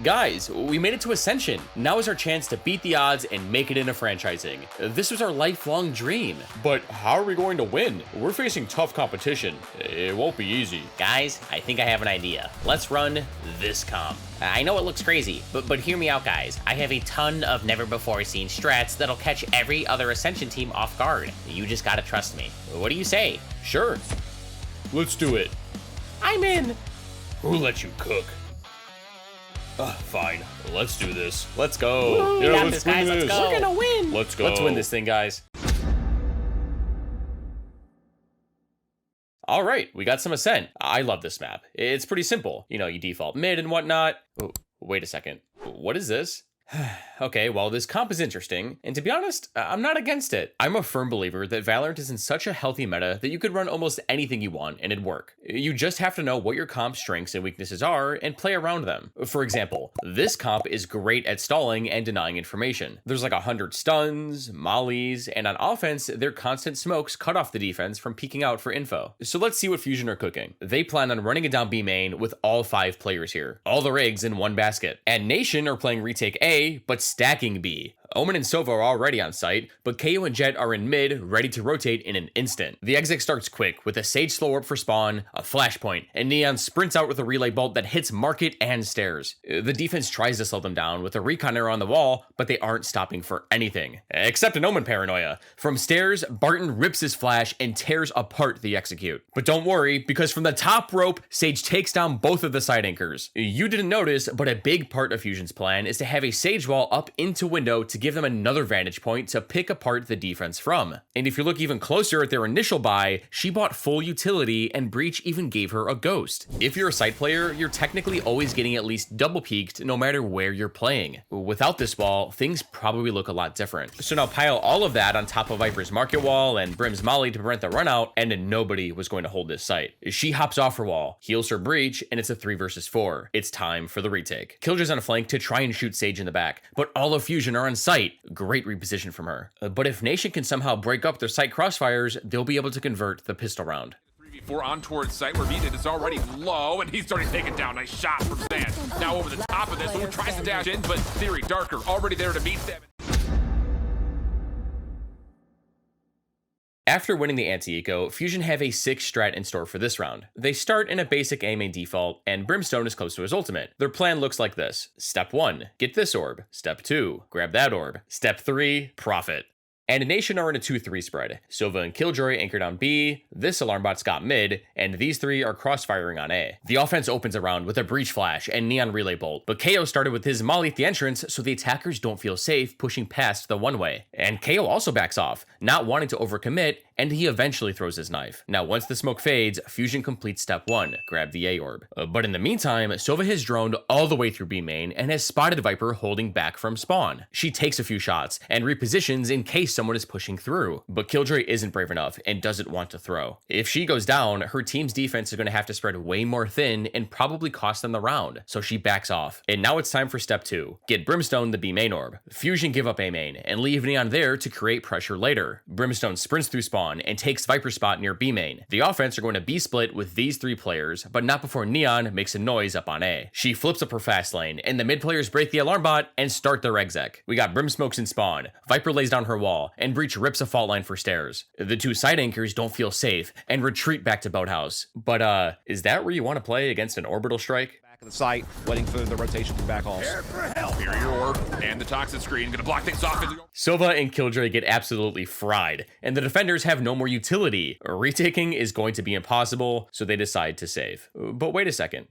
Guys, we made it to Ascension. Now is our chance to beat the odds and make it into franchising. This was our lifelong dream. But how are we going to win? We're facing tough competition. It won't be easy. Guys, I think I have an idea. Let's run this comp. I know it looks crazy, but hear me out, guys. I have a ton of never-before-seen strats that'll catch every other Ascension team off guard. You just gotta trust me. What do you say? Sure. Let's do it. I'm in. Who let you cook? Fine. Let's do this. Let's go. We got this, guys. Let's go. We're gonna win. Let's go. Let's win this thing, guys. All right, we got some Ascent. I love this map. It's pretty simple. You know, you default mid and whatnot. Oh, wait a second. What is this? Okay, well, this comp is interesting, and to be honest, I'm not against it. I'm a firm believer that Valorant is in such a healthy meta that you could run almost anything you want and it'd work. You just have to know what your comp's strengths and weaknesses are and play around them. For example, this comp is great at stalling and denying information. There's like 100 stuns, mollies, and on offense, their constant smokes cut off the defense from peeking out for info. So let's see what Fusion are cooking. They plan on running it down B main with all 5 players here. All their eggs in one basket. And Nation are playing Retake A, but stacking B. Omen and Sova are already on site, but KO and Jet are in mid, ready to rotate in an instant. The exit starts quick, with a Sage slow warp for spawn, a flashpoint, and Neon sprints out with a relay bolt that hits market and stairs. The defense tries to slow them down with a recon arrow on the wall, but they aren't stopping for anything. Except an Omen paranoia. From stairs, Barton rips his flash and tears apart the execute. But don't worry, because from the top rope, Sage takes down both of the side anchors. You didn't notice, but a big part of Fusion's plan is to have a Sage wall up into window to give them another vantage point to pick apart the defense from. And if you look even closer at their initial buy, she bought full utility and Breach even gave her a ghost. If you're a site player, you're technically always getting at least double peaked no matter where you're playing. Without this wall, things probably look a lot different. So now pile all of that on top of Viper's market wall and Brim's molly to prevent the run out, and nobody was going to hold this site. She hops off her wall, heals her Breach, and it's a 3 versus 4. It's time for the retake. Killjoy's on a flank to try and shoot Sage in the back, but all of Fusion are on site. Great reposition from her. But if Nation can somehow break up their site crossfires, they'll be able to convert the pistol round. 3v4 on towards site where Vita is already low, and he's starting to take it down. Nice shot from Stan. Now over the top of this, Lord tries to dash in, but Theory, Darker, already there to meet them. After winning the anti-eco, Fusion have a 6 strat in store for this round. They start in a basic A main default, and Brimstone is close to his ultimate. Their plan looks like this. Step 1, get this orb. Step 2, grab that orb. Step 3, profit. And Nation are in a 2-3 spread. Sova and Killjoy anchored on B, this Alarmbot's got mid, and these 3 are cross-firing on A. The offense opens around with a Breach Flash and Neon Relay Bolt, but KO started with his molly at the entrance so the attackers don't feel safe pushing past the one-way. And KO also backs off, not wanting to overcommit, and he eventually throws his knife. Now, once the smoke fades, Fusion completes step 1, grab the A orb. But in the meantime, Sova has droned all the way through B main and has spotted Viper holding back from spawn. She takes a few shots and repositions in case someone is pushing through, but Killjoy isn't brave enough and doesn't want to throw. If she goes down, her team's defense is going to have to spread way more thin and probably cost them the round, so she backs off. And now it's time for step 2, get Brimstone the B main orb. Fusion give up A main and leave Neon there to create pressure later. Brimstone sprints through spawn and takes Viper's spot near B main. The offense are going to be split with these 3 players, but not before Neon makes a noise up on A. She flips up her fast lane, and the mid players break the alarm bot and start their exec. We got Brim smokes in spawn, Viper lays down her wall, and Breach rips a fault line for stairs. The 2 side anchors don't feel safe and retreat back to Boathouse. But is that where you want to play against an orbital strike? The site, waiting for the rotation from back halls. Here your orb and the toxic screen, gonna block things off. Sova and Killjoy get absolutely fried, and the defenders have no more utility. Retaking is going to be impossible, so they decide to save. But wait a second.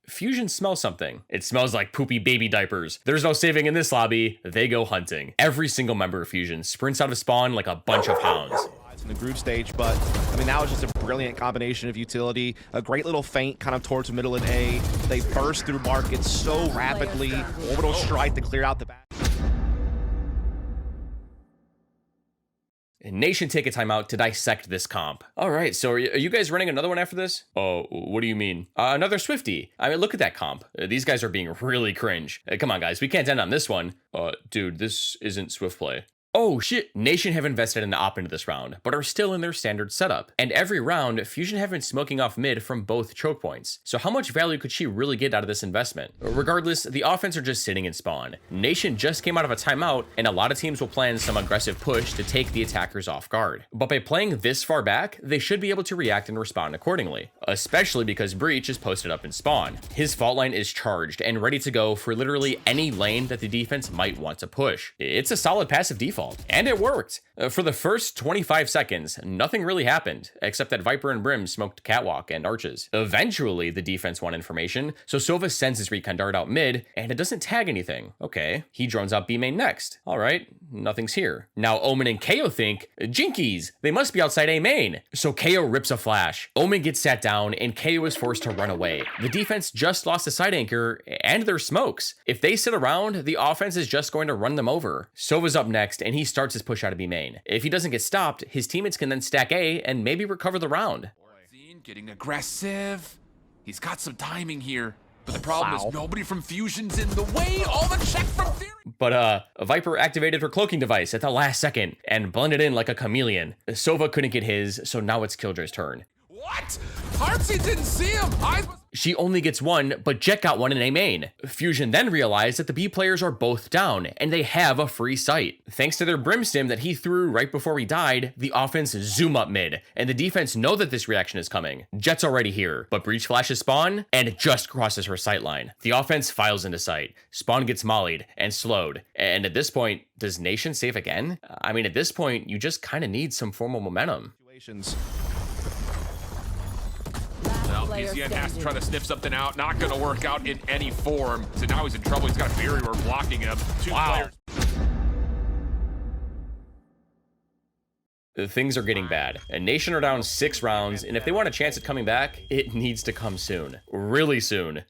Fusion smells something. It smells like poopy baby diapers. There's no saving in this lobby. They go hunting. Every single member of Fusion sprints out of spawn like a bunch of hounds. In the group stage, but I mean, that was just a brilliant combination of utility. A great little feint kind of towards the middle and A. They burst through market so rapidly. Orbital strike to clear out the back. Nation take a timeout to dissect this comp. All right, so are you guys running another one after this? Oh, what do you mean? Another Swifty. I mean, look at that comp. These guys are being really cringe. Come on, guys, we can't end on this one. Dude, this isn't Swift play. Oh shit, Nation have invested an op into this round, but are still in their standard setup. And every round, Fusion have been smoking off mid from both choke points. So how much value could she really get out of this investment? Regardless, the offense are just sitting in spawn. Nation just came out of a timeout, and a lot of teams will plan some aggressive push to take the attackers off guard. But by playing this far back, they should be able to react and respond accordingly, especially because Breach is posted up in spawn. His fault line is charged and ready to go for literally any lane that the defense might want to push. It's a solid passive default. And it worked. For the first 25 seconds, nothing really happened, except that Viper and Brim smoked Catwalk and Arches. Eventually, the defense won information, so Sova sends his recon dart out mid, and it doesn't tag anything. Okay, he drones out B main next. Alright, nothing's here. Now Omen and KO think, Jinkies, they must be outside A main. So KO rips a flash. Omen gets sat down, and KO is forced to run away. The defense just lost a side anchor, and their smokes. If they sit around, the offense is just going to run them over. Sova's up next, and he starts his push out of B main. If he doesn't get stopped, his teammates can then stack A and maybe recover the round. Getting aggressive. He's got some timing here, but the problem is nobody from Fusion's in the way. All the check from Theory. But Viper activated her cloaking device at the last second and blended in like a chameleon. Sova couldn't get his, so now it's Killjoy's turn. What? Heartsy didn't see him. She only gets one, but Jet got one in A main. Fusion then realized that the B players are both down, and they have a free sight. Thanks to their Brimstim that he threw right before he died, the offense zoom up mid, and the defense know that this reaction is coming. Jet's already here, but Breach flashes Spawn, and it just crosses her sight line. The offense files into sight. Spawn gets mollied and slowed, and at this point, does Nation save again? I mean, at this point, you just kind of need some formal momentum. Well, PCN has to try to sniff something out. Not going to work out in any form. So now he's in trouble. He's got a barrier blocking him. Two players. Things are getting bad. And Nation are down 6 rounds, and if they want a chance at coming back, it needs to come soon. Really soon.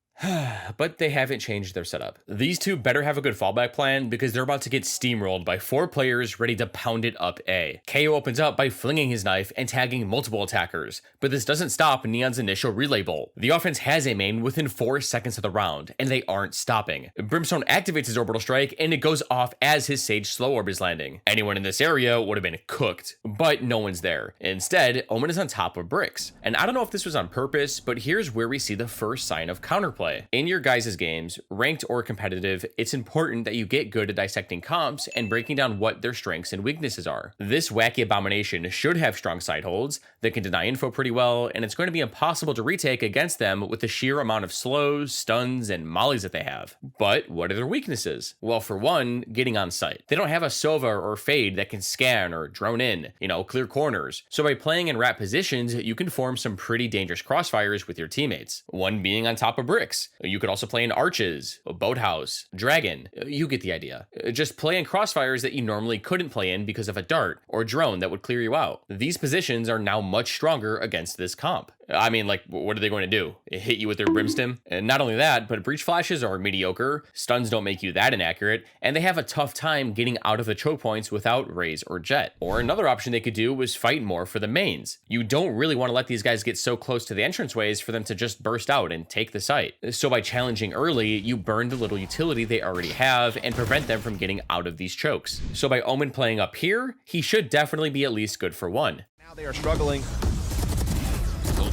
But they haven't changed their setup. These two better have a good fallback plan because they're about to get steamrolled by 4 players ready to pound it up A. KO opens up by flinging his knife and tagging multiple attackers, but this doesn't stop Neon's initial relay bolt. The offense has A main within 4 seconds of the round, and they aren't stopping. Brimstone activates his orbital strike, and it goes off as his Sage slow orb is landing. Anyone in this area would have been cooked, but no one's there. Instead, Omen is on top of bricks. And I don't know if this was on purpose, but here's where we see the first sign of counterplay. In your guys' games, ranked or competitive, it's important that you get good at dissecting comps and breaking down what their strengths and weaknesses are. This wacky abomination should have strong side holds that can deny info pretty well, and it's going to be impossible to retake against them with the sheer amount of slows, stuns, and mollies that they have. But what are their weaknesses? Well, for one, getting on site. They don't have a Sova or Fade that can scan or drone in, clear corners. So by playing in wrap positions, you can form some pretty dangerous crossfires with your teammates. One being on top of bricks. You could also play in Arches, Boathouse, Dragon. You get the idea. Just play in crossfires that you normally couldn't play in because of a dart or drone that would clear you out. These positions are now much stronger against this comp. I mean, what are they going to do? Hit you with their Brimstim? And not only that, but breach flashes are mediocre, stuns don't make you that inaccurate, and they have a tough time getting out of the choke points without Raze or Jet. Or another option they could do was fight more for the mains. You don't really want to let these guys get so close to the entranceways for them to just burst out and take the site. So by challenging early, you burn the little utility they already have and prevent them from getting out of these chokes. So by Omen playing up here, he should definitely be at least good for one. Now they are struggling.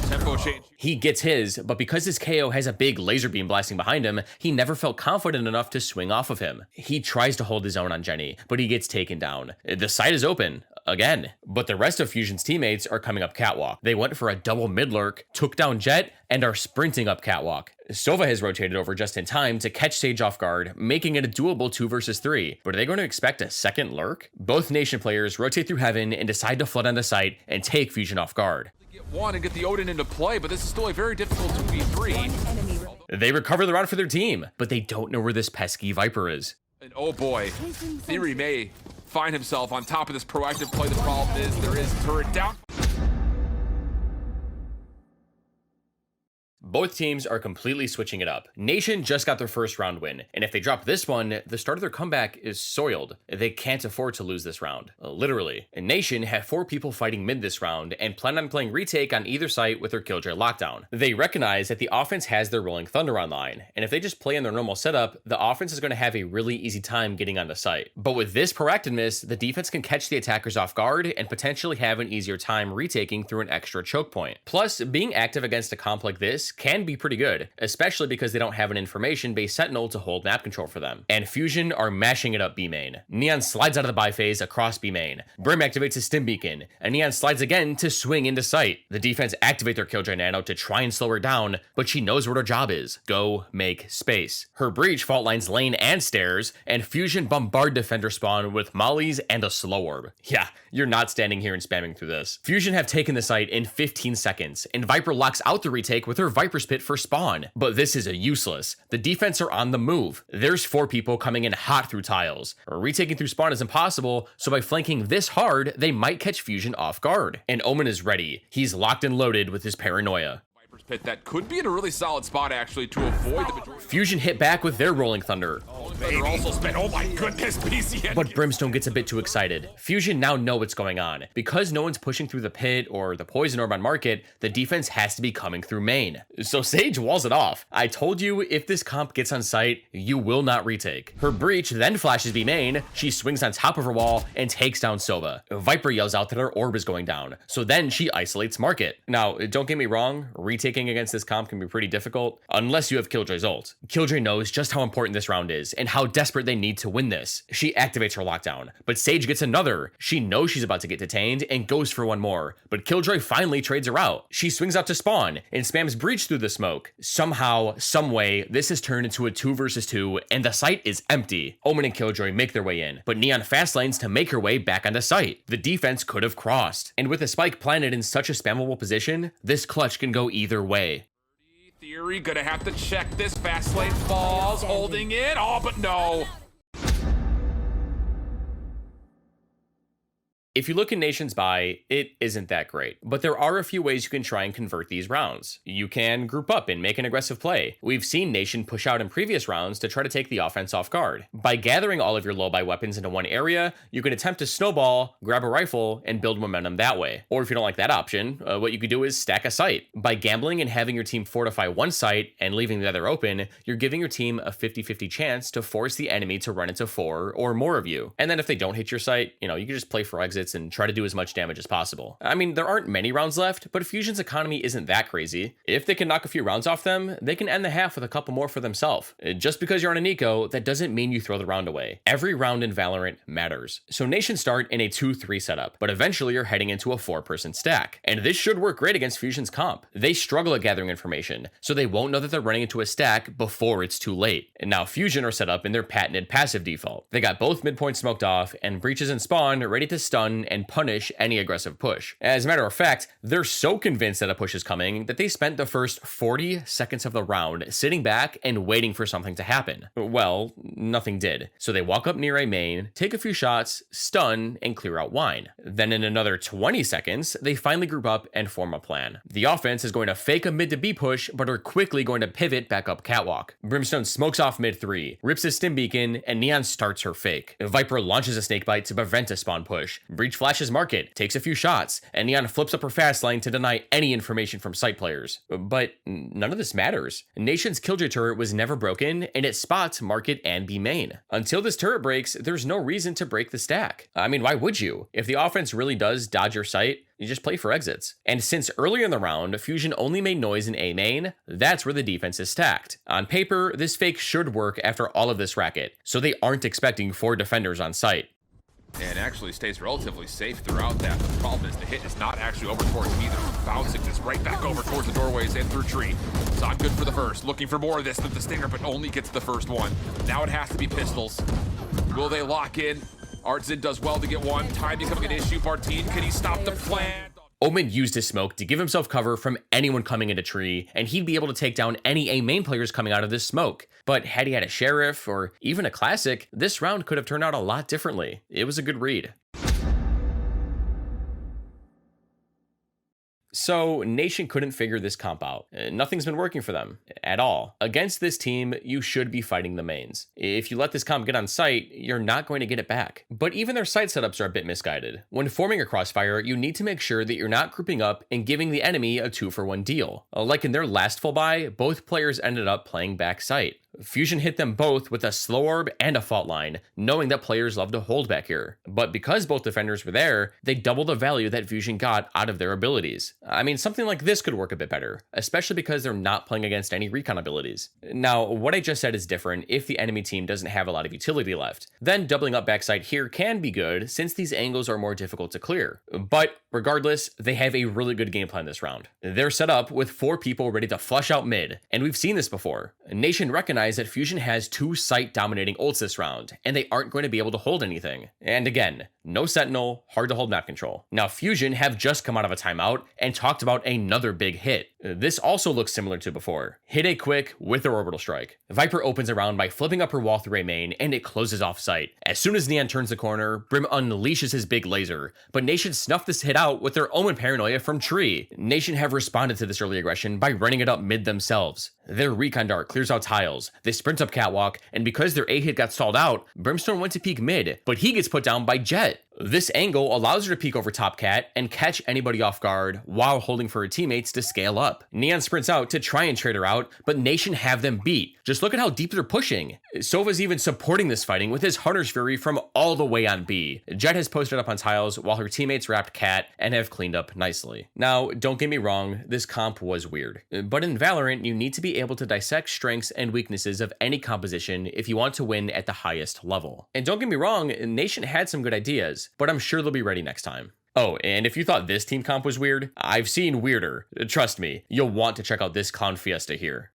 Tempo change. He gets his, but because his KO has a big laser beam blasting behind him, he never felt confident enough to swing off of him. He tries to hold his own on Jenny, but he gets taken down. The site is open. Again. But the rest of Fusion's teammates are coming up Catwalk. They went for a double mid lurk, took down Jet, and are sprinting up Catwalk. Sova has rotated over just in time to catch Sage off guard, making it a doable 2 versus 3. But are they going to expect a second lurk? Both Nation players rotate through heaven and decide to flood on the site and take Fusion off guard. Get one and get the Odin into play, but this is still a very difficult 2v3. They recover the round for their team, but they don't know where this pesky Viper is. And oh boy, Theory may find himself on top of this proactive play. The problem is there is turret down. Both teams are completely switching it up. Nation just got their first round win, and if they drop this one, the start of their comeback is soiled. They can't afford to lose this round. Literally. And Nation have 4 people fighting mid this round and plan on playing Retake on either site with their Killjoy lockdown. They recognize that the offense has their Rolling Thunder online, and if they just play in their normal setup, the offense is going to have a really easy time getting on the site. But with this proactiveness, the defense can catch the attackers off guard and potentially have an easier time retaking through an extra choke point. Plus, being active against a comp like this can be pretty good, especially because they don't have an information-based sentinel to hold map control for them. And Fusion are mashing it up B main. Neon slides out of the buy phase across B main. Brim activates his stim beacon, and Neon slides again to swing into sight. The defense activate their Killjoy Nano to try and slow her down, but she knows what her job is. Go make space. Her breach fault lines lane and stairs, and Fusion bombard defender spawn with mollies and a slow orb. Yeah, you're not standing here and spamming through this. Fusion have taken the site in 15 seconds, and Viper locks out the retake with her Viper's Pit for spawn. But this is useless. The defense are on the move. There's 4 people coming in hot through tiles. Retaking through spawn is impossible, so by flanking this hard, they might catch Fusion off guard. And Omen is ready. He's locked and loaded with his paranoia. Pit that could be in a really solid spot actually to avoid the majority. Fusion hit back with their Rolling Thunder. Thunder also spent, oh my goodness, PCN. But Brimstone gets a bit too excited. Fusion now know what's going on. Because no one's pushing through the pit or the poison orb on market, the defense has to be coming through main. So Sage walls it off. I told you, if this comp gets on site, you will not retake. Her breach then flashes B main, she swings on top of her wall and takes down Sova. Viper yells out that her orb is going down, so then she isolates market. Now, don't get me wrong, retaking against this comp can be pretty difficult, unless you have Killjoy's ult. Killjoy knows just how important this round is, and how desperate they need to win this. She activates her lockdown, but Sage gets another. She knows she's about to get detained, and goes for one more, but Killjoy finally trades her out. She swings out to spawn, and spams breach through the smoke. Somehow, someway, this has turned into a 2 versus 2, and the site is empty. Omen and Killjoy make their way in, but Neon fast lanes to make her way back onto site. The defense could have crossed, and with a spike planted in such a spammable position, this clutch can go either way. Theory gonna have to check this. Fast lane falls, holding it. Oh, but no. If you look at Nation's buy, it isn't that great, but there are a few ways you can try and convert these rounds. You can group up and make an aggressive play. We've seen Nation push out in previous rounds to try to take the offense off guard. By gathering all of your low buy weapons into one area, you can attempt to snowball, grab a rifle, and build momentum that way. Or if you don't like that option, what you could do is stack a site. By gambling and having your team fortify one site and leaving the other open, you're giving your team a 50-50 chance to force the enemy to run into 4 or more of you. And then if they don't hit your site, you can just play for exits and try to do as much damage as possible. I mean, there aren't many rounds left, but Fusion's economy isn't that crazy. If they can knock a few rounds off them, they can end the half with a couple more for themselves. Just because you're on an eco, that doesn't mean you throw the round away. Every round in Valorant matters. So Nation start in a 2-3 setup, but eventually you're heading into a 4-person stack. And this should work great against Fusion's comp. They struggle at gathering information, so they won't know that they're running into a stack before it's too late. And now Fusion are set up in their patented passive default. They got both midpoints smoked off, and breaches and spawn ready to stun and punish any aggressive push. As a matter of fact, they're so convinced that a push is coming that they spent the first 40 seconds of the round sitting back and waiting for something to happen. Well, nothing did. So they walk up near A main, take a few shots, stun, and clear out wine. Then in another 20 seconds, they finally group up and form a plan. The offense is going to fake a mid to B push, but are quickly going to pivot back up catwalk. Brimstone smokes off mid 3, rips his stim beacon, and Neon starts her fake. Viper launches a snakebite to prevent a spawn push. Breach flashes market, takes a few shots, and Neon flips up her fast lane to deny any information from site players. But none of this matters. Nation's Killjoy turret was never broken, and it spots market and B main. Until this turret breaks, there's no reason to break the stack. I mean, why would you? If the offense really does dodge your site, you just play for exits. And since earlier in the round, Fusion only made noise in A main, that's where the defense is stacked. On paper, this fake should work after all of this racket, so they aren't expecting 4 defenders on site. And actually stays relatively safe throughout that. The problem is the hit is not actually over towards either. Bouncing this right back over towards the doorways and through tree. It's not good for the first. Looking for more of this with the Stinger, but only gets the first one. Now it has to be pistols. Will they lock in? Artzin does well to get one. Time becoming an issue. Bartine, can he stop the plan? Omen used his smoke to give himself cover from anyone coming into tree, and he'd be able to take down any A main players coming out of this smoke. But had he had a Sheriff or even a Classic, this round could have turned out a lot differently. It was a good read. So Nation couldn't figure this comp out. Nothing's been working for them at all. Against this team, you should be fighting the mains. If you let this comp get on site, you're not going to get it back. But even their site setups are a bit misguided. When forming a crossfire, you need to make sure that you're not grouping up and giving the enemy a 2-for-1 deal. Like in their last full buy, both players ended up playing back site. Fusion hit them both with a slow orb and a fault line, knowing that players love to hold back here. But because both defenders were there, they doubled the value that Fusion got out of their abilities. I mean, something like this could work a bit better, especially because they're not playing against any recon abilities. Now, what I just said is different if the enemy team doesn't have a lot of utility left. Then doubling up backside here can be good, since these angles are more difficult to clear. But regardless, they have a really good game plan this round. They're set up with 4 people ready to flush out mid, and we've seen this before. Nation recognized that Fusion has 2 site-dominating ults this round, and they aren't going to be able to hold anything. And again, no Sentinel, hard to hold map control. Now Fusion have just come out of a timeout and talked about another big hit. This also looks similar to before. Hit a quick with their orbital strike. Viper opens around by flipping up her wall through a main, and it closes off site. As soon as Neon turns the corner, Brim unleashes his big laser, but Nation snuffed this hit out with their Omen Paranoia from Tree. Nation have responded to this early aggression by running it up mid themselves. Their recon dart clears out tiles, they sprint up catwalk, and because their A hit got stalled out, Brimstone went to peek mid, but he gets put down by Jet. This angle allows her to peek over top cat and catch anybody off guard while holding for her teammates to scale up. Neon sprints out to try and trade her out, but Nation have them beat. Just look at how deep they're pushing. Sova's even supporting this fighting with his Hunter's Fury from all the way on B. Jet has posted up on tiles while her teammates wrapped cat and have cleaned up nicely. Now, don't get me wrong, this comp was weird. But in Valorant, you need to be able to dissect strengths and weaknesses of any composition if you want to win at the highest level. And don't get me wrong, Nation had some good ideas, but I'm sure they'll be ready next time. Oh, and if you thought this team comp was weird, I've seen weirder. Trust me, you'll want to check out this Clown Fiesta here.